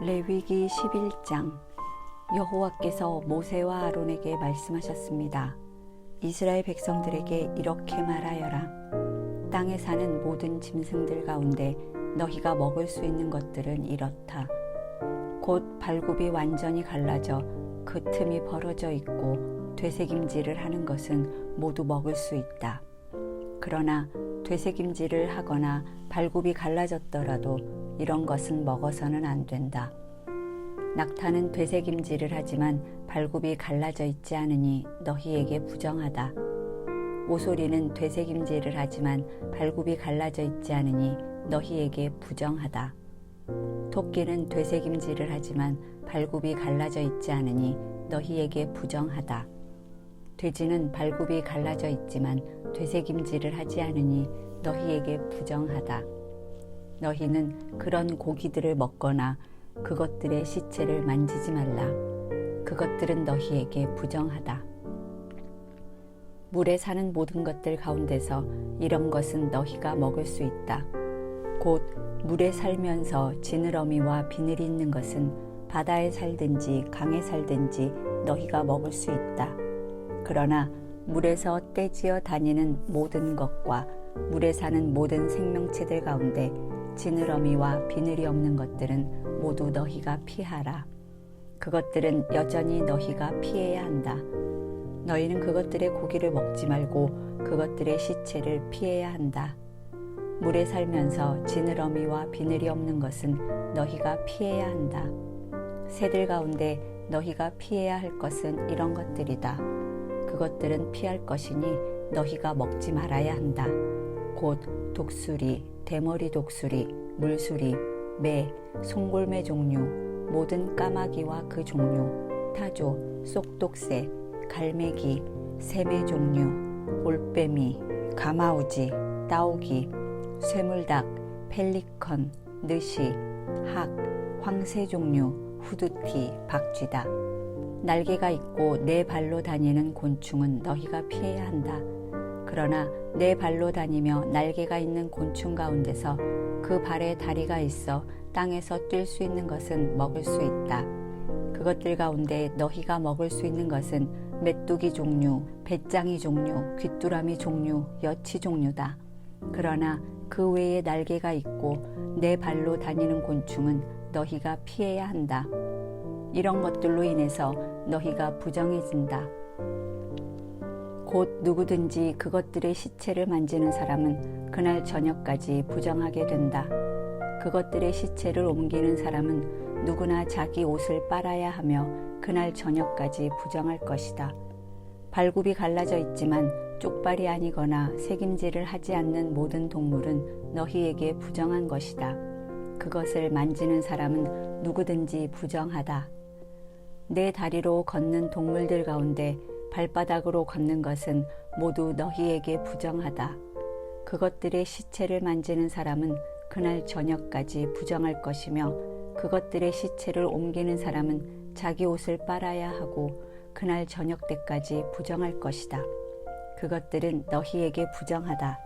레위기 11장. 여호와께서 모세와 아론에게 말씀하셨습니다. 이스라엘 백성들에게 이렇게 말하여라. 땅에 사는 모든 짐승들 가운데 너희가 먹을 수 있는 것들은 이렇다. 곧 발굽이 완전히 갈라져 그 틈이 벌어져 있고 되새김질을 하는 것은 모두 먹을 수 있다. 그러나 되새김질을 하거나 발굽이 갈라졌더라도 이런 것은 먹어서는 안 된다. 낙타는 되새김질을 하지만 발굽이 갈라져 있지 않으니 너희에게 부정하다. 오소리는 되새김질을 하지만 발굽이 갈라져 있지 않으니 너희에게 부정하다. 토끼는 되새김질을 하지만 발굽이 갈라져 있지 않으니 너희에게 부정하다. 돼지는 발굽이 갈라져 있지만 되새김질을 하지 않으니 너희에게 부정하다. 너희는 그런 고기들을 먹거나 그것들의 시체를 만지지 말라. 그것들은 너희에게 부정하다. 물에 사는 모든 것들 가운데서 이런 것은 너희가 먹을 수 있다. 곧 물에 살면서 지느러미와 비늘이 있는 것은 바다에 살든지 강에 살든지 너희가 먹을 수 있다. 그러나 물에서 떼지어 다니는 모든 것과 물에 사는 모든 생명체들 가운데 지느러미와 비늘이 없는 것들은 모두 너희가 피하라. 그것들은 여전히 너희가 피해야 한다. 너희는 그것들의 고기를 먹지 말고 그것들의 시체를 피해야 한다. 물에 살면서 지느러미와 비늘이 없는 것은 너희가 피해야 한다. 새들 가운데 너희가 피해야 할 것은 이런 것들이다. 그것들은 피할 것이니 너희가 먹지 말아야 한다. 곧 독수리, 대머리 독수리, 물수리, 매, 송골매 종류, 모든 까마귀와 그 종류, 타조, 쏙독새, 갈매기, 새매 종류, 올빼미, 가마우지, 따오기, 쇠물닭, 펠리컨, 느시, 학, 황새 종류, 후두티, 박쥐다. 날개가 있고 네 발로 다니는 곤충은 너희가 피해야 한다. 그러나 네 발로 다니며 날개가 있는 곤충 가운데서 그 발에 다리가 있어 땅에서 뛸 수 있는 것은 먹을 수 있다. 그것들 가운데 너희가 먹을 수 있는 것은 메뚜기 종류, 배짱이 종류, 귀뚜라미 종류, 여치 종류다. 그러나 그 외에 날개가 있고 네 발로 다니는 곤충은 너희가 피해야 한다. 이런 것들로 인해서 너희가 부정해진다. 곧 누구든지 그것들의 시체를 만지는 사람은 그날 저녁까지 부정하게 된다. 그것들의 시체를 옮기는 사람은 누구나 자기 옷을 빨아야 하며 그날 저녁까지 부정할 것이다. 발굽이 갈라져 있지만 쪽발이 아니거나 새김질을 하지 않는 모든 동물은 너희에게 부정한 것이다. 그것을 만지는 사람은 누구든지 부정하다. 내 다리로 걷는 동물들 가운데 발바닥으로 걷는 것은 모두 너희에게 부정하다. 그것들의 시체를 만지는 사람은 그날 저녁까지 부정할 것이며 그것들의 시체를 옮기는 사람은 자기 옷을 빨아야 하고 그날 저녁 때까지 부정할 것이다. 그것들은 너희에게 부정하다.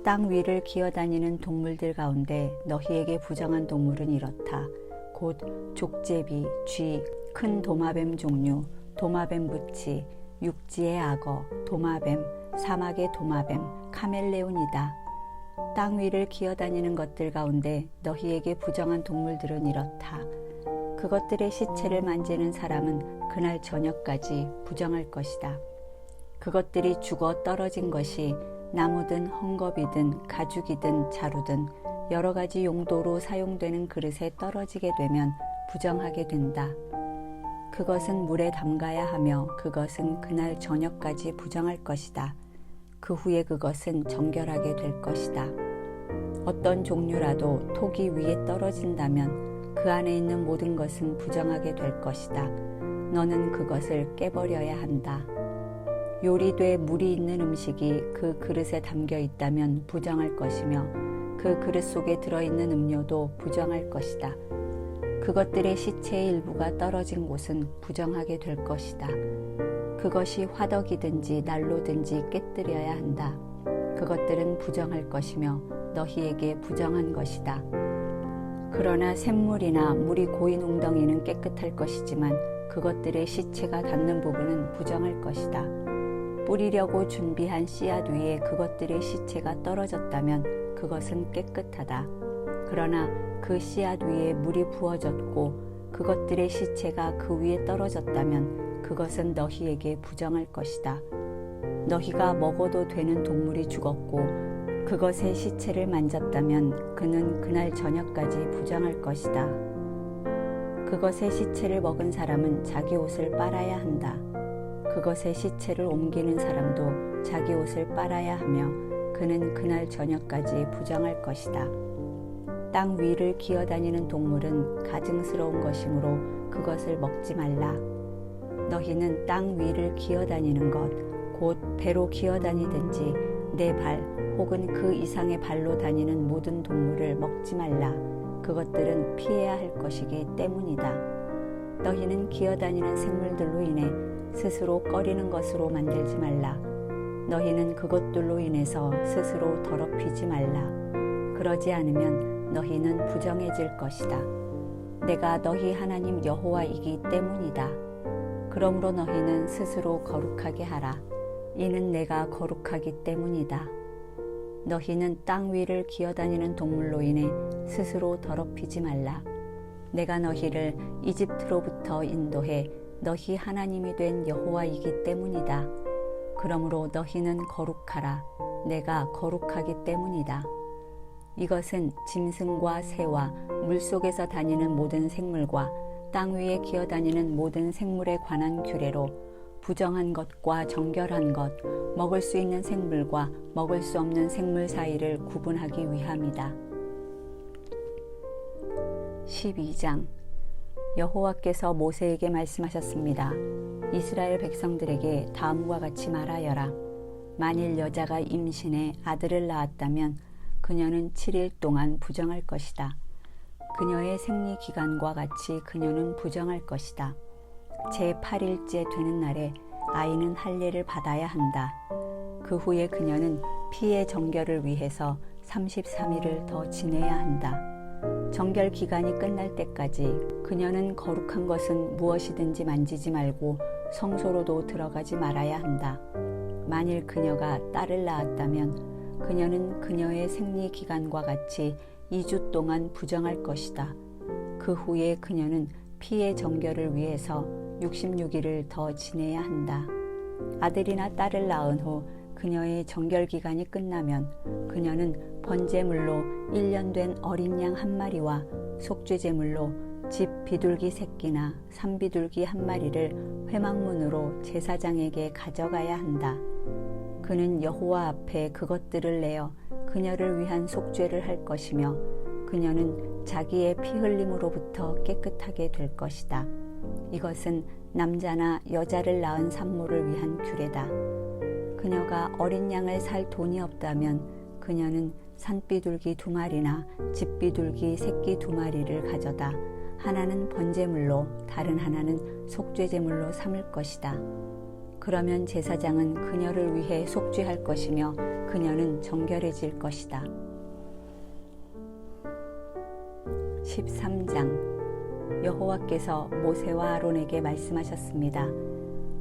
땅 위를 기어다니는 동물들 가운데 너희에게 부정한 동물은 이렇다. 곧 족제비, 쥐, 큰 도마뱀 종류, 도마뱀 무치, 육지의 악어, 도마뱀, 사막의 도마뱀, 카멜레온이다. 땅 위를 기어다니는 것들 가운데 너희에게 부정한 동물들은 이렇다. 그것들의 시체를 만지는 사람은 그날 저녁까지 부정할 것이다. 그것들이 죽어 떨어진 것이 나무든 헝겊이든 가죽이든 자루든 여러 가지 용도로 사용되는 그릇에 떨어지게 되면 부정하게 된다. 그것은 물에 담가야 하며 그것은 그날 저녁까지 부정할 것이다. 그 후에 그것은 정결하게 될 것이다. 어떤 종류라도 톡이 위에 떨어진다면 그 안에 있는 모든 것은 부정하게 될 것이다. 너는 그것을 깨버려야 한다. 요리돼 물이 있는 음식이 그 그릇에 담겨 있다면 부정할 것이며 그 그릇 속에 들어있는 음료도 부정할 것이다. 그것들의 시체의 일부가 떨어진 곳은 부정하게 될 것이다. 그것이 화덕이든지 난로든지 깨뜨려야 한다. 그것들은 부정할 것이며 너희에게 부정한 것이다. 그러나 샘물이나 물이 고인 웅덩이는 깨끗할 것이지만 그것들의 시체가 닿는 부분은 부정할 것이다. 뿌리려고 준비한 씨앗 위에 그것들의 시체가 떨어졌다면 그것은 깨끗하다. 그러나 그 씨앗 위에 물이 부어졌고 그것들의 시체가 그 위에 떨어졌다면 그것은 너희에게 부정할 것이다. 너희가 먹어도 되는 동물이 죽었고 그것의 시체를 만졌다면 그는 그날 저녁까지 부정할 것이다. 그것의 시체를 먹은 사람은 자기 옷을 빨아야 한다. 그것의 시체를 옮기는 사람도 자기 옷을 빨아야 하며 그는 그날 저녁까지 부정할 것이다. 땅 위를 기어다니는 동물은 가증스러운 것이므로 그것을 먹지 말라. 너희는 땅 위를 기어다니는 것, 곧 배로 기어다니든지 네 발 혹은 그 이상의 발로 다니는 모든 동물을 먹지 말라. 그것들은 피해야 할 것이기 때문이다. 너희는 기어다니는 생물들로 인해 스스로 꺼리는 것으로 만들지 말라. 너희는 그것들로 인해서 스스로 더럽히지 말라. 그러지 않으면 너희는 부정해질 것이다. 내가 너희 하나님 여호와이기 때문이다. 그러므로 너희는 스스로 거룩하게 하라. 이는 내가 거룩하기 때문이다. 너희는 땅 위를 기어다니는 동물로 인해 스스로 더럽히지 말라. 내가 너희를 이집트로부터 인도해 너희 하나님이 된 여호와이기 때문이다. 그러므로 너희는 거룩하라. 내가 거룩하기 때문이다. 이것은 짐승과 새와 물속에서 다니는 모든 생물과 땅 위에 기어다니는 모든 생물에 관한 규례로 부정한 것과 정결한 것, 먹을 수 있는 생물과 먹을 수 없는 생물 사이를 구분하기 위함이다. 12장 여호와께서 모세에게 말씀하셨습니다. 이스라엘 백성들에게 다음과 같이 말하여라. 만일 여자가 임신해 아들을 낳았다면 그녀는 7일 동안 부정할 것이다. 그녀의 생리기간과 같이 그녀는 부정할 것이다. 제8일째 되는 날에 아이는 할례를 받아야 한다. 그 후에 그녀는 피의 정결을 위해서 33일을 더 지내야 한다. 정결 기간이 끝날 때까지 그녀는 거룩한 것은 무엇이든지 만지지 말고 성소로도 들어가지 말아야 한다. 만일 그녀가 딸을 낳았다면 그녀는 그녀의 생리 기간과 같이 2주 동안 부정할 것이다. 그 후에 그녀는 피의 정결을 위해서 66일을 더 지내야 한다. 아들이나 딸을 낳은 후 그녀의 정결 기간이 끝나면 그녀는 번제물로 1년 된 어린 양 한 마리와 속죄제물로 집 비둘기 새끼나 산비둘기 한 마리를 회막문으로 제사장에게 가져가야 한다. 그는 여호와 앞에 그것들을 내어 그녀를 위한 속죄를 할 것이며 그녀는 자기의 피 흘림으로부터 깨끗하게 될 것이다. 이것은 남자나 여자를 낳은 산모를 위한 규례다. 그녀가 어린 양을 살 돈이 없다면 그녀는 산비둘기 2마리나 집비둘기 새끼 2마리를 가져다 하나는 번제물로 다른 하나는 속죄제물로 삼을 것이다. 그러면 제사장은 그녀를 위해 속죄할 것이며 그녀는 정결해질 것이다. 13장 여호와께서 모세와 아론에게 말씀하셨습니다.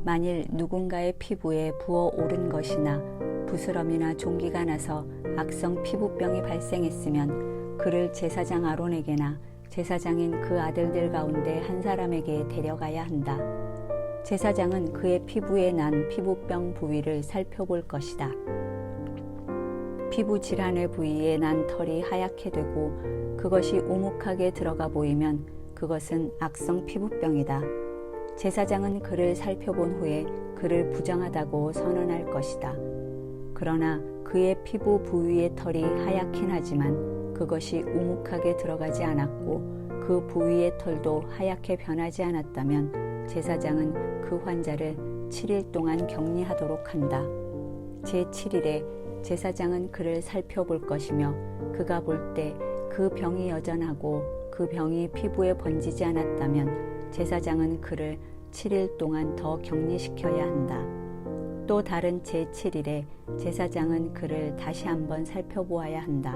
만일 누군가의 피부에 부어오른 것이나 부스럼이나 종기가 나서 악성 피부병이 발생했으면 그를 제사장 아론에게나 제사장인 그 아들들 가운데 한 사람에게 데려가야 한다. 제사장은 그의 피부에 난 피부병 부위를 살펴볼 것이다. 피부 질환의 부위에 난 털이 하얗게 되고 그것이 우묵하게 들어가 보이면 그것은 악성 피부병이다. 제사장은 그를 살펴본 후에 그를 부정하다고 선언할 것이다. 그러나 그의 피부 부위의 털이 하얗긴 하지만 그것이 우묵하게 들어가지 않았고 그 부위의 털도 하얗게 변하지 않았다면 제사장은 그 환자를 7일 동안 격리하도록 한다. 제7일에 제사장은 그를 살펴볼 것이며 그가 볼 때 그 병이 여전하고 그 병이 피부에 번지지 않았다면 제사장은 그를 7일 동안 더 격리시켜야 한다. 또 다른 제7일에 제사장은 그를 다시 한번 살펴보아야 한다.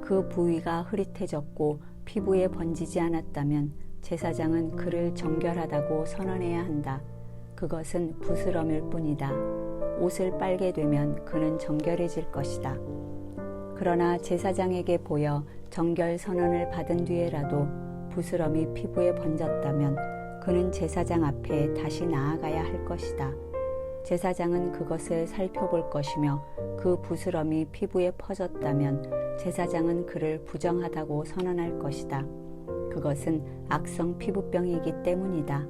그 부위가 흐릿해졌고 피부에 번지지 않았다면 제사장은 그를 정결하다고 선언해야 한다. 그것은 부스럼일 뿐이다. 옷을 빨게 되면 그는 정결해질 것이다. 그러나 제사장에게 보여 정결 선언을 받은 뒤에라도 부스럼이 피부에 번졌다면 그는 제사장 앞에 다시 나아가야 할 것이다. 제사장은 그것을 살펴볼 것이며 그 부스럼이 피부에 퍼졌다면 제사장은 그를 부정하다고 선언할 것이다. 그것은 악성 피부병이기 때문이다.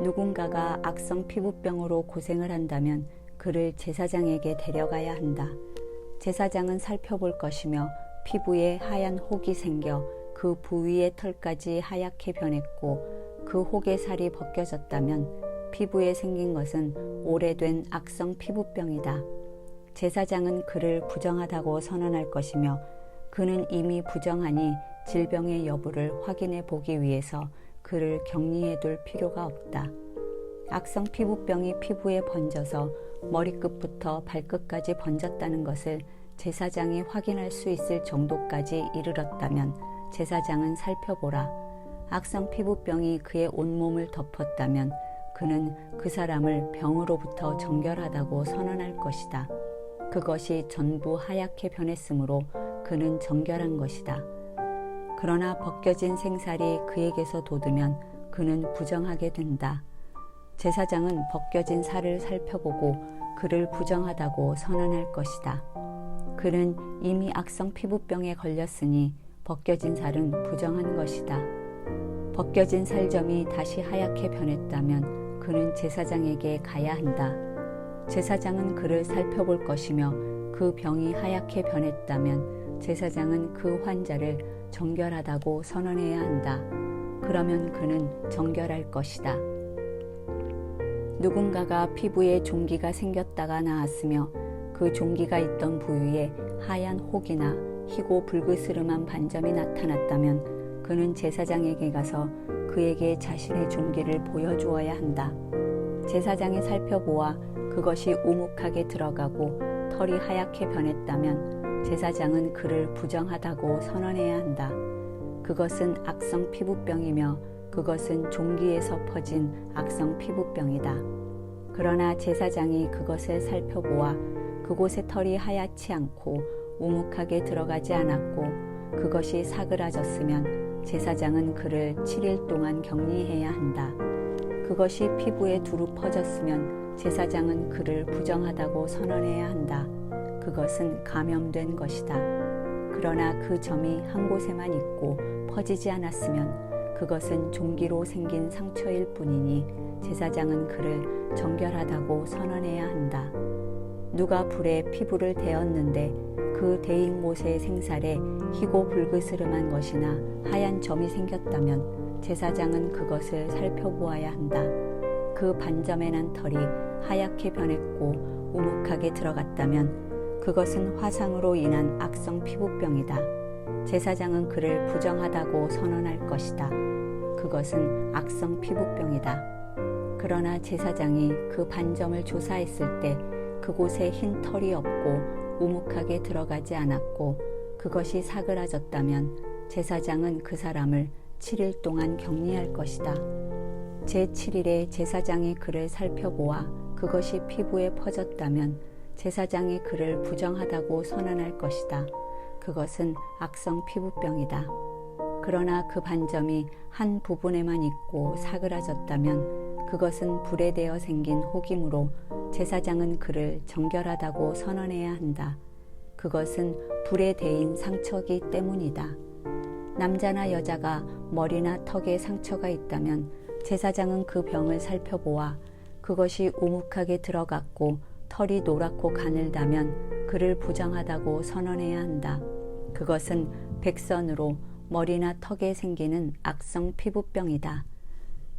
누군가가 악성 피부병으로 고생을 한다면 그를 제사장에게 데려가야 한다. 제사장은 살펴볼 것이며 피부에 하얀 혹이 생겨 그 부위의 털까지 하얗게 변했고 그 혹의 살이 벗겨졌다면 피부에 생긴 것은 오래된 악성 피부병이다. 제사장은 그를 부정하다고 선언할 것이며 그는 이미 부정하니 질병의 여부를 확인해 보기 위해서 그를 격리해 둘 필요가 없다. 악성 피부병이 피부에 번져서 머리끝부터 발끝까지 번졌다는 것을 제사장이 확인할 수 있을 정도까지 이르렀다면 제사장은 살펴보라. 악성 피부병이 그의 온몸을 덮었다면 그는 그 사람을 병으로부터 정결하다고 선언할 것이다. 그것이 전부 하얗게 변했으므로 그는 정결한 것이다. 그러나 벗겨진 생살이 그에게서 돋으면 그는 부정하게 된다. 제사장은 벗겨진 살을 살펴보고 그를 부정하다고 선언할 것이다. 그는 이미 악성 피부병에 걸렸으니 벗겨진 살은 부정한 것이다. 벗겨진 살점이 다시 하얗게 변했다면 그는 제사장에게 가야 한다. 제사장은 그를 살펴볼 것이며 그 병이 하얗게 변했다면 제사장은 그 환자를 정결하다고 선언해야 한다. 그러면 그는 정결할 것이다. 누군가가 피부에 종기가 생겼다가 나았으며 그 종기가 있던 부위에 하얀 혹이나 희고 불그스름한 반점이 나타났다면 그는 제사장에게 가서 그에게 자신의 종기를 보여주어야 한다. 제사장이 살펴보아 그것이 우묵하게 들어가고 털이 하얗게 변했다면 제사장은 그를 부정하다고 선언해야 한다. 그것은 악성 피부병이며 그것은 종기에서 퍼진 악성 피부병이다. 그러나 제사장이 그것을 살펴보아 그곳의 털이 하얗지 않고 우묵하게 들어가지 않았고 그것이 사그라졌으면 제사장은 그를 7일 동안 격리해야 한다. 그것이 피부에 두루 퍼졌으면 제사장은 그를 부정하다고 선언해야 한다. 그것은 감염된 것이다. 그러나 그 점이 한 곳에만 있고 퍼지지 않았으면 그것은 종기로 생긴 상처일 뿐이니 제사장은 그를 정결하다고 선언해야 한다. 누가 불에 피부를 데었는데 그 데인 곳의 생살에 희고 불그스름한 것이나 하얀 점이 생겼다면 제사장은 그것을 살펴보아야 한다. 그 반점에 난 털이 하얗게 변했고 우묵하게 들어갔다면 그것은 화상으로 인한 악성 피부병이다. 제사장은 그를 부정하다고 선언할 것이다. 그것은 악성 피부병이다. 그러나 제사장이 그 반점을 조사했을 때 그곳에 흰 털이 없고 우묵하게 들어가지 않았고 그것이 사그라졌다면 제사장은 그 사람을 7일 동안 격리할 것이다. 제7일에 제사장이 그를 살펴보아 그것이 피부에 퍼졌다면 제사장이 그를 부정하다고 선언할 것이다. 그것은 악성 피부병이다. 그러나 그 반점이 한 부분에만 있고 사그라졌다면 그것은 불에 대어 생긴 혹이므로 제사장은 그를 정결하다고 선언해야 한다. 그것은 불에 대인 상처이기 때문이다. 남자나 여자가 머리나 턱에 상처가 있다면 제사장은 그 병을 살펴보아 그것이 우묵하게 들어갔고 털이 노랗고 가늘다면 그를 부정하다고 선언해야 한다. 그것은 백선으로 머리나 턱에 생기는 악성 피부병이다.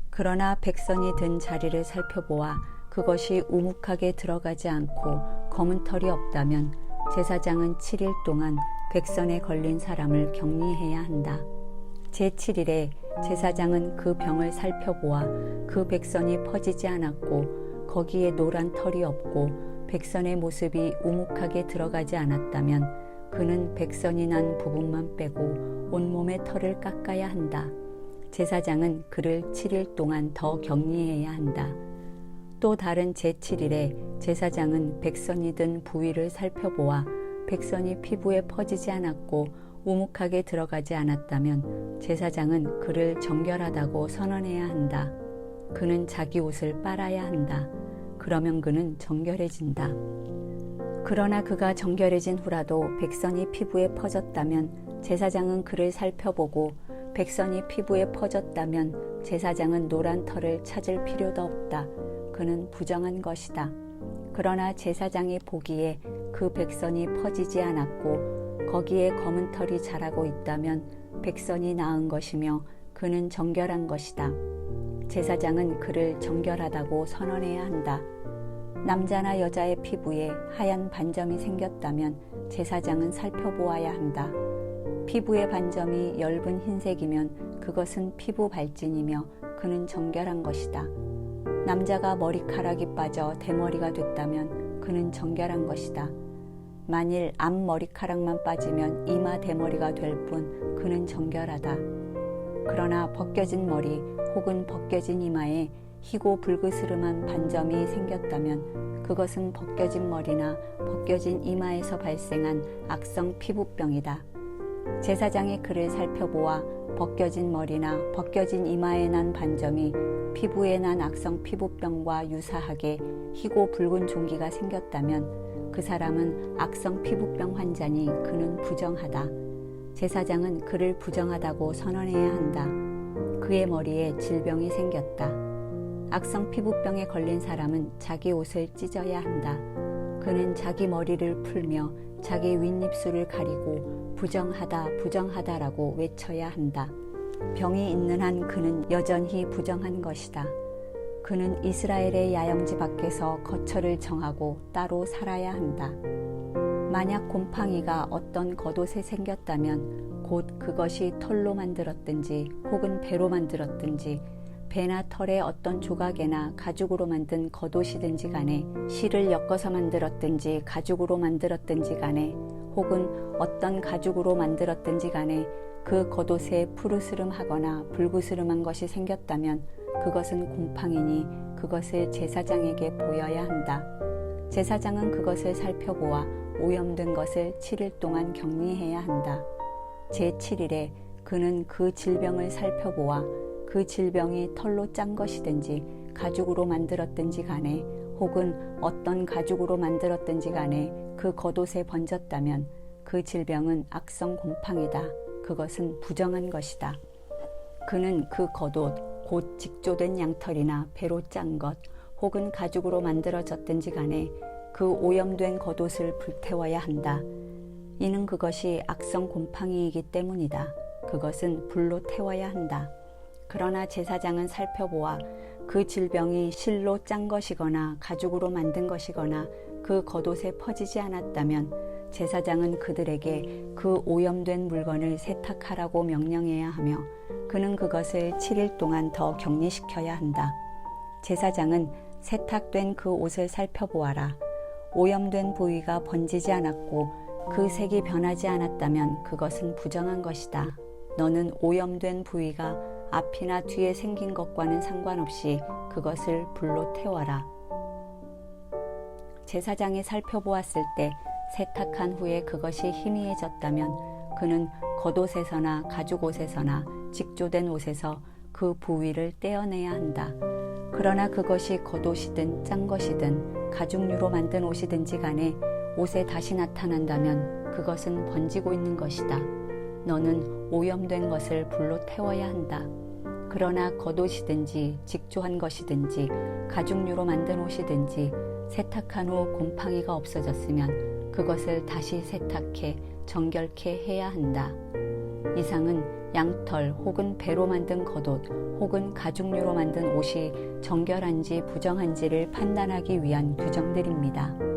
그러나 백선이 든 자리를 살펴보아 그것이 우묵하게 들어가지 않고 검은 털이 없다면 제사장은 7일 동안 백선에 걸린 사람을 격리해야 한다. 제7일에 제사장은 그 병을 살펴보아 그 백선이 퍼지지 않았고 거기에 노란 털이 없고 백선의 모습이 우묵하게 들어가지 않았다면 그는 백선이 난 부분만 빼고 온몸의 털을 깎아야 한다. 제사장은 그를 7일 동안 더 격리해야 한다. 또 다른 제7일에 제사장은 백선이 든 부위를 살펴보아 백선이 피부에 퍼지지 않았고 우묵하게 들어가지 않았다면 제사장은 그를 정결하다고 선언해야 한다. 그는 자기 옷을 빨아야 한다. 그러면 그는 정결해진다. 그러나 그가 정결해진 후라도 백선이 피부에 퍼졌다면 제사장은 그를 살펴보고 백선이 피부에 퍼졌다면 제사장은 노란 털을 찾을 필요도 없다. 그는 부정한 것이다. 그러나 제사장이 보기에 그 백선이 퍼지지 않았고 거기에 검은 털이 자라고 있다면 백선이 나은 것이며 그는 정결한 것이다. 제사장은 그를 정결하다고 선언해야 한다. 남자나 여자의 피부에 하얀 반점이 생겼다면 제사장은 살펴보아야 한다. 피부의 반점이 엷은 흰색이면 그것은 피부 발진이며 그는 정결한 것이다. 남자가 머리카락이 빠져 대머리가 됐다면 그는 정결한 것이다. 만일 앞머리카락만 빠지면 이마 대머리가 될 뿐 그는 정결하다. 그러나 벗겨진 머리 혹은 벗겨진 이마에 희고 불그스름한 반점이 생겼다면 그것은 벗겨진 머리나 벗겨진 이마에서 발생한 악성 피부병이다. 제사장이 그를 살펴보아 벗겨진 머리나 벗겨진 이마에 난 반점이 피부에 난 악성 피부병과 유사하게 희고 붉은 종기가 생겼다면 그 사람은 악성 피부병 환자니 그는 부정하다. 제사장은 그를 부정하다고 선언해야 한다. 그의 머리에 질병이 생겼다. 악성 피부병에 걸린 사람은 자기 옷을 찢어야 한다. 그는 자기 머리를 풀며 자기 윗입술을 가리고 부정하다 부정하다라고 외쳐야 한다. 병이 있는 한 그는 여전히 부정한 것이다. 그는 이스라엘의 야영지 밖에서 거처를 정하고 따로 살아야 한다. 만약 곰팡이가 어떤 겉옷에 생겼다면 곧 그것이 털로 만들었든지 혹은 배로 만들었든지 배나 털의 어떤 조각에나 가죽으로 만든 겉옷이든지 간에 실을 엮어서 만들었든지 가죽으로 만들었든지 간에 혹은 어떤 가죽으로 만들었든지 간에 그 겉옷에 푸르스름하거나 불구스름한 것이 생겼다면 그것은 곰팡이니 그것을 제사장에게 보여야 한다. 제사장은 그것을 살펴보아 오염된 것을 7일 동안 격리해야 한다. 제7일에 그는 그 질병을 살펴보아 그 질병이 털로 짠 것이든지 가죽으로 만들었든지 간에 혹은 어떤 가죽으로 만들었든지 간에 그 겉옷에 번졌다면 그 질병은 악성 곰팡이다. 그것은 부정한 것이다. 그는 그 겉옷 곧 직조된 양털이나 배로 짠 것 혹은 가죽으로 만들어졌든지 간에 그 오염된 겉옷을 불태워야 한다. 이는 그것이 악성 곰팡이이기 때문이다. 그것은 불로 태워야 한다. 그러나 제사장은 살펴보아 그 질병이 실로 짠 것이거나 가죽으로 만든 것이거나 그 겉옷에 퍼지지 않았다면 제사장은 그들에게 그 오염된 물건을 세탁하라고 명령해야 하며 그는 그것을 7일 동안 더 격리시켜야 한다. 제사장은 세탁된 그 옷을 살펴보아라. 오염된 부위가 번지지 않았고 그 색이 변하지 않았다면 그것은 부정한 것이다. 너는 오염된 부위가 앞이나 뒤에 생긴 것과는 상관없이 그것을 불로 태워라. 제사장이 살펴보았을 때 세탁한 후에 그것이 희미해졌다면 그는 겉옷에서나 가죽옷에서나 직조된 옷에서 그 부위를 떼어내야 한다. 그러나 그것이 겉옷이든 짠 것이든 가죽류로 만든 옷이든지 간에 옷에 다시 나타난다면 그것은 번지고 있는 것이다. 너는 오염된 것을 불로 태워야 한다. 그러나 겉옷이든지 직조한 것이든지 가죽류로 만든 옷이든지 세탁한 후 곰팡이가 없어졌으면 그것을 다시 세탁해 정결케 해야 한다. 이상은 양털 혹은 배로 만든 겉옷 혹은 가죽류로 만든 옷이 정결한지 부정한지를 판단하기 위한 규정들입니다.